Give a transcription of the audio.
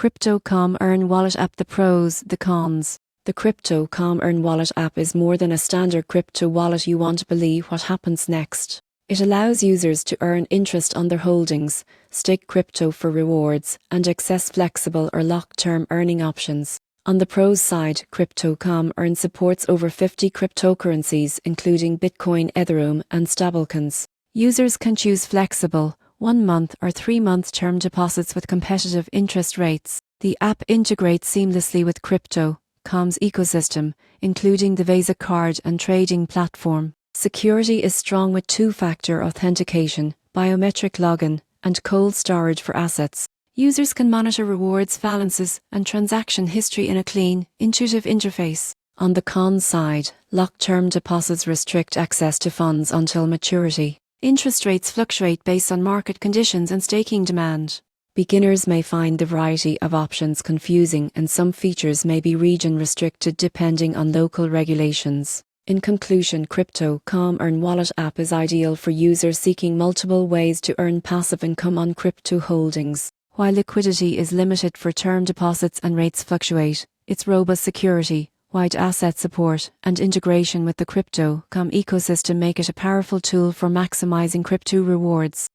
Cryptocom Earn Wallet App. The pros, the cons. The Cryptocom Earn Wallet app is more than a standard crypto wallet. You won't believe what happens next. It allows users to earn interest on their holdings, stake crypto for rewards, and access flexible or locked-term earning options. On the pros side, Cryptocom Earn supports over 50 cryptocurrencies including Bitcoin, Ethereum, and stablecoins. Users can choose flexible, 1-month or 3-month term deposits with competitive interest rates. The app integrates seamlessly with Cryptocom's ecosystem, including the Visa card and trading platform. Security is strong with two-factor authentication, biometric login, and cold storage for assets. Users can monitor rewards, balances, and transaction history in a clean, intuitive interface. On the cons side, locked-term deposits restrict access to funds until maturity. Interest rates fluctuate based on market conditions and staking demand. Beginners may find the variety of options confusing, and some features may be region-restricted depending on local regulations. In conclusion, Cryptocom Earn Wallet app is ideal for users seeking multiple ways to earn passive income on crypto holdings. While liquidity is limited for term deposits and rates fluctuate, its robust security, wide asset support, and integration with the Cryptocom ecosystem make it a powerful tool for maximizing crypto rewards.